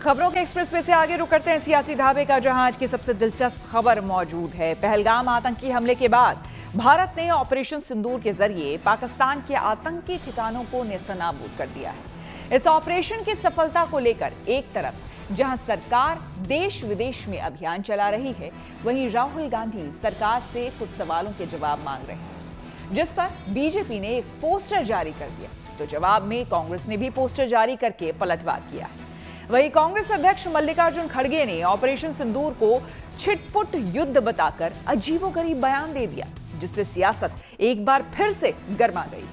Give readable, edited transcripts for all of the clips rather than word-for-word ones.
खबरों के express way से आगे रुक करते हैं सियासी ढाबे का, जहां आज की सबसे दिलचस्प खबर मौजूद है। पहलगाम आतंकी हमले के बाद भारत ने ऑपरेशन सिंदूर के जरिए पाकिस्तान के आतंकी ठिकानों को नेस्तनाबूद कर दिया है। इस ऑपरेशन की सफलता को लेकर एक तरफ जहां सरकार देश विदेश में अभियान चला रही है, वहीं राहुल गांधी सरकार से कुछ सवालों के जवाब मांग रहे हैं, जिस पर बीजेपी ने एक पोस्टर जारी कर दिया। तो जवाब में कांग्रेस ने भी पोस्टर जारी करके पलटवार किया है। वहीं कांग्रेस अध्यक्ष मल्लिकार्जुन खड़गे ने ऑपरेशन सिंदूर को छिटपुट युद्ध बताकर अजीबोगरीब बयान दे दिया, जिससे सियासत एक बार फिर से गर्मा गई।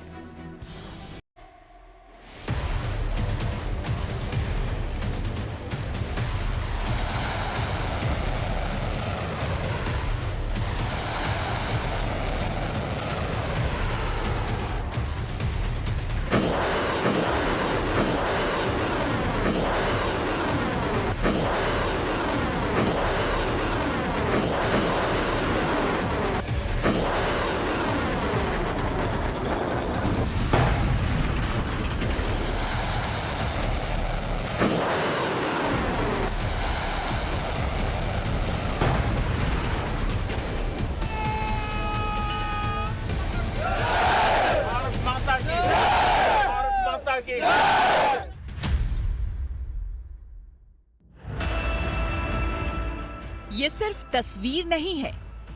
ये सिर्फ तस्वीर नहीं है,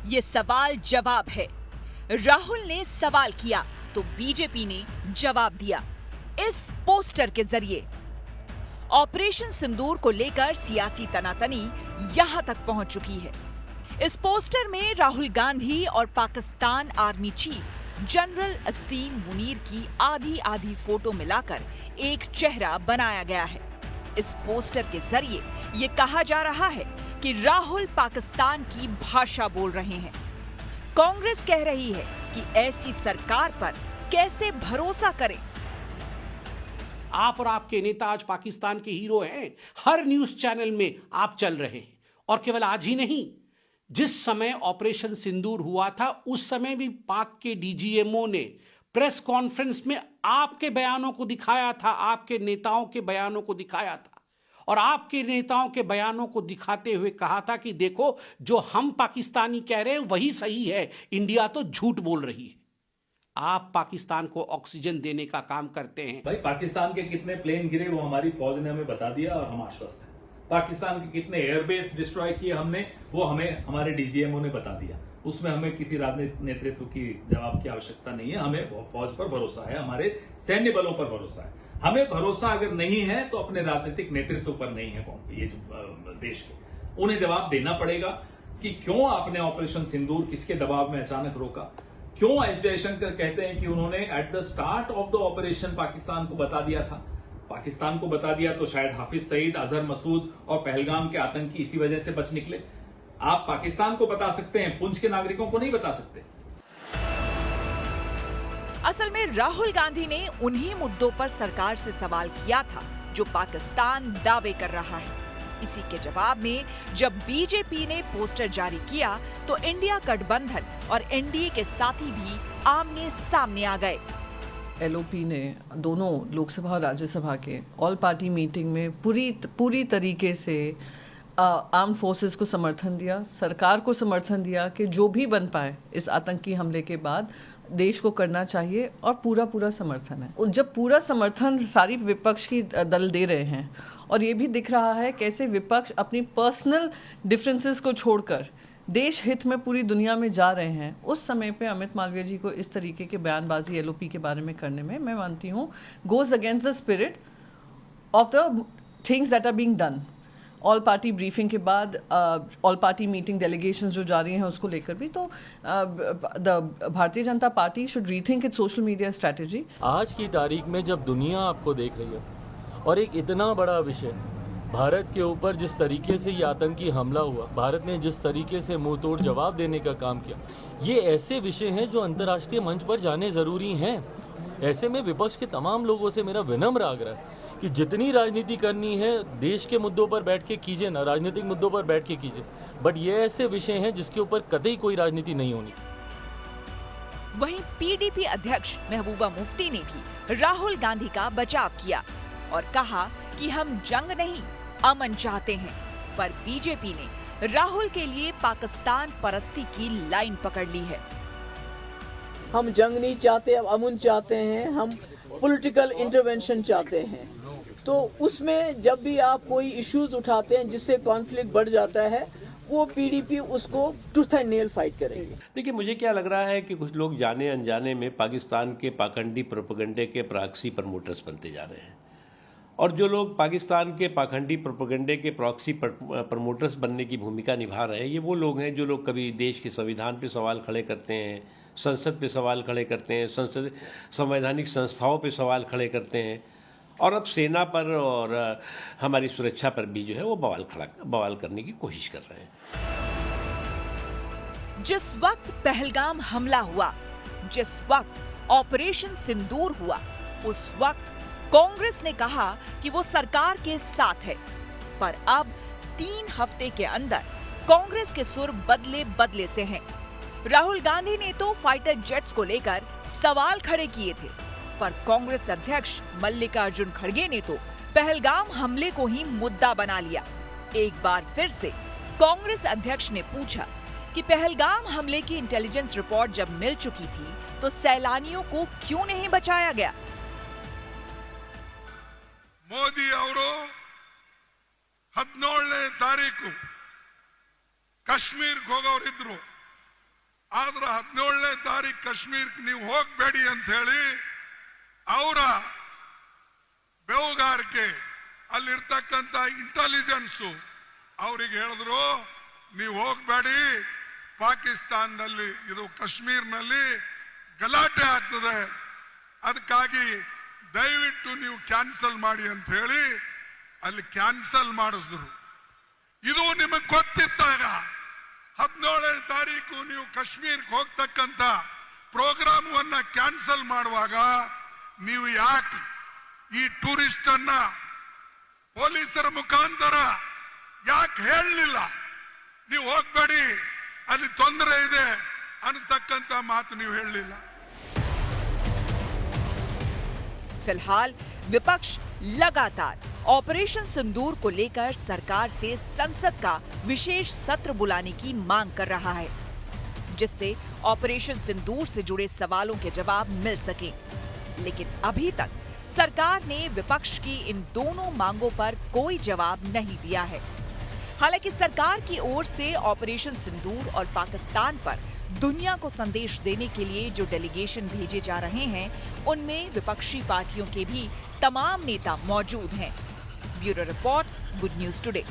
ये सवाल जवाब है। राहुल ने सवाल किया तो बीजेपी ने जवाब दिया इस पोस्टर के जरिए। ऑपरेशन सिंदूर को लेकर सियासी तनातनी यहां तक पहुंच चुकी है। इस पोस्टर में राहुल गांधी और पाकिस्तान आर्मी चीफ जनरल असीम मुनीर की आधी आधी फोटो मिलाकर एक चेहरा बनाया गया है। इस पोस्टर के जरिए ये कहा जा रहा है कि राहुल पाकिस्तान की भाषा बोल रहे हैं। कांग्रेस कह रही है कि ऐसी सरकार पर कैसे भरोसा करें। आप और आपके नेता आज पाकिस्तान के हीरो हैं। हर न्यूज चैनल में आप चल रहे हैं, और केवल आज ही नहीं, जिस समय ऑपरेशन सिंदूर हुआ था उस समय भी पाक के डीजीएमओ ने प्रेस कॉन्फ्रेंस में आपके बयानों को दिखाया था, आपके नेताओं के बयानों को दिखाया था, और आपके नेताओं के बयानों को दिखाते हुए कहा था कि देखो, जो हम पाकिस्तानी कह रहे हैं वही सही है, इंडिया तो झूठ बोल रही है। आप पाकिस्तान को ऑक्सीजन देने का काम करते हैं। भाई, पाकिस्तान के कितने प्लेन गिरे वो हमारी फौज ने हमें बता दिया और हम आश्वस्त हैं। पाकिस्तान के कितने एयरबेस डिस्ट्रॉय किए हमने, वो हमें हमारे डीजीएमओ ने बता दिया। उसमें हमें किसी राजनीतिक नेतृत्व की जवाब की आवश्यकता नहीं है। हमें फौज पर भरोसा है, हमारे सैन्य बलों पर भरोसा है। हमें भरोसा अगर नहीं है तो अपने राजनीतिक नेतृत्व पर नहीं है। ये जो देश के, उन्हें जवाब देना पड़ेगा कि क्यों आपने ऑपरेशन सिंदूर किसके दबाव में अचानक रोका। क्यों एस जयशंकर कहते हैं कि उन्होंने at the start of the operation Pakistan को बता दिया था। पाकिस्तान को बता दिया तो शायद हाफिज सईद, अजहर मसूद और पहलगाम के आतंकी इसी वजह से बच निकले। आप पाकिस्तान को बता सकते हैं, पुंछ के नागरिकों को नहीं बता सकते। असल में राहुल गांधी ने उन्हीं मुद्दों पर सरकार से सवाल किया था जो पाकिस्तान दावे कर रहा है। इसी के जवाब में जब बीजेपी ने पोस्टर जारी किया तो इंडिया गठबंधन और एनडीए के साथी भी आमने सामने आ गए। एलओपी ने दोनों लोकसभा और राज्यसभा के ऑल पार्टी मीटिंग में पूरी तरीके से आर्म फोर्सेस को समर्थन दिया, सरकार को समर्थन दिया कि जो भी बन पाए इस आतंकी हमले के बाद देश को करना चाहिए, और पूरा समर्थन है। और जब पूरा समर्थन सारी विपक्ष की दल दे रहे हैं, और ये भी दिख रहा है कैसे विपक्ष अपनी पर्सनल डिफरेंसेस को छोड़कर देश हित में पूरी दुनिया में जा रहे हैं, उस समय पे अमित मालवीय जी को इस तरीके के बयानबाजी एलओपी के बारे में करने में, मैं मानती हूँ, goes against the spirit of the things that are being done. All party briefing के बाद ऑल पार्टी मीटिंग डेलीगेशंस जो जा रही हैं उसको लेकर भी, तो the Bharatiya Janata party should rethink it's social media strategy. आज की तारीख में जब दुनिया आपको देख रही है और एक इतना बड़ा विषय भारत के ऊपर जिस तरीके से ये आतंकी हमला हुआ, भारत ने जिस तरीके से मुंह तोड़ जवाब देने का काम किया, ये ऐसे विषय हैं जो अंतर्राष्ट्रीय मंच पर जाने ज़रूरी हैं। ऐसे में विपक्ष के तमाम लोगों से मेरा विनम्र आग्रह है कि जितनी राजनीति करनी है देश के मुद्दों पर बैठ के कीजिए ना, राजनीतिक मुद्दों पर बैठ के कीजिए, बट ये ऐसे विषय हैं जिसके ऊपर कतई कोई राजनीति नहीं होनी। वहीं पीडीपी अध्यक्ष महबूबा मुफ्ती ने भी राहुल गांधी का बचाव किया और कहा कि हम जंग नहीं अमन चाहते हैं, पर बीजेपी ने राहुल के लिए पाकिस्तान परस्ती की लाइन पकड़ ली है। हम जंग नहीं चाहते, अब अमन चाहते हैं, हम पॉलिटिकल इंटरवेंशन चाहते हैं। तो उसमें जब भी आप कोई इश्यूज उठाते हैं जिससे कॉन्फ्लिक्ट बढ़ जाता है, वो पीडीपी उसको टूथ एंड नेल फाइट करेंगे। देखिए, मुझे क्या लग रहा है कि कुछ लोग जाने अनजाने में पाकिस्तान के पाखंडी प्रोपेगेंडे के प्रॉक्सी प्रमोटर्स बनते जा रहे हैं, और जो लोग पाकिस्तान के पाखंडी प्रोपेगेंडे के प्रॉक्सी प्रमोटर्स बनने की भूमिका निभा रहे हैं, ये वो लोग हैं जो लोग कभी देश के संविधान पे सवाल खड़े करते हैं, संसद पे सवाल खड़े करते हैं, संवैधानिक संस्थाओं पे सवाल खड़े करते हैं, और अब सेना पर और हमारी सुरक्षा पर भी जो है वो बवाल करने की कोशिश कर रहे हैं। जिस वक्त पहलगाम हमला हुआ, जिस वक्त ऑपरेशन सिंदूर हुआ, उस वक्त कांग्रेस ने कहा कि वो सरकार के साथ है, पर अब 3 हफ्ते के अंदर कांग्रेस के सुर बदले से हैं। राहुल गांधी ने तो फाइटर जेट्स को लेकर सवाल खड़े किए थे, पर कांग्रेस अध्यक्ष मल्लिकार्जुन खड़गे ने तो पहलगाम हमले को ही मुद्दा बना लिया। एक बार फिर से कांग्रेस अध्यक्ष ने पूछा कि पहलगाम हमले की इंटेलिजेंस रिपोर्ट जब मिल चुकी थी तो सैलानियों को क्यों नहीं बचाया गया। ಮೋದಿ ಅವರು 17ನೇ ತಾರೀಕು ಕಾಶ್ಮೀರಕ್ಕೆ ಹೋಗೋರಿದ್ರು, ಆದ್ರೆ 17ನೇ ತಾರೀಕು ಕಾಶ್ಮೀರಕ್ಕೆ ನೀವು ಹೋಗಬೇಡಿ ಅಂತ ಹೇಳಿ ಅವರ ಬೆವುಗಾರಿಕೆ ಅಲ್ಲಿರ್ತಕ್ಕಂಥ ಇಂಟೆಲಿಜೆನ್ಸ್ ಅವರಿಗೆ ಹೇಳಿದ್ರು, ನೀವು ಹೋಗಬೇಡಿ, ಪಾಕಿಸ್ತಾನದಲ್ಲಿ ಇದು ಕಾಶ್ಮೀರನಲ್ಲಿ ಗಲಾಟೆ ಆಗ್ತದೆ, ಅದಕ್ಕಾಗಿ ದಯವಿಟ್ಟು ನೀವು ಕ್ಯಾನ್ಸಲ್ ಮಾಡಿ ಅಂತ ಹೇಳಿ ಅಲ್ಲಿ ಕ್ಯಾನ್ಸಲ್ ಮಾಡಿಸಿದ್ರು. ಇದು ನಿಮಗೆ ಗೊತ್ತಿದ್ದಾಗ 17ನೇ ತಾರೀಕು ನೀವು ಕಾಶ್ಮೀರಕ್ಕೆ ಹೋಗ್ತಕ್ಕಂಥ ಪ್ರೋಗ್ರಾಮವನ್ನ ಕ್ಯಾನ್ಸಲ್ ಮಾಡುವಾಗ ನೀವು ಯಾಕೆ ಈ ಟೂರಿಸ್ಟ್ ಅನ್ನ ಪೊಲೀಸರ ಮುಖಾಂತರ ಯಾಕೆ ಹೇಳಲಿಲ್ಲ? ನೀವು ಹೋಗಬೇಡಿ, ಅಲ್ಲಿ ತೊಂದರೆ ಇದೆ ಅನ್ನತಕ್ಕಂಥ ಮಾತು ನೀವು ಹೇಳಲಿಲ್ಲ. फिलहाल विपक्ष लगातार ऑपरेशन सिंदूर को लेकर सरकार से संसद का विशेष सत्र बुलाने की मांग कर रहा है, जिससे ऑपरेशन सिंदूर से जुड़े सवालों के जवाब मिल सके। लेकिन अभी तक सरकार ने विपक्ष की इन दोनों मांगों पर कोई जवाब नहीं दिया है। हालांकि सरकार की ओर से ऑपरेशन सिंदूर और पाकिस्तान पर दुनिया को संदेश देने के लिए जो डेलीगेशन भेजे जा रहे हैं, उनमें विपक्षी पार्टियों के भी तमाम नेता मौजूद हैं। Bureau report, good news today.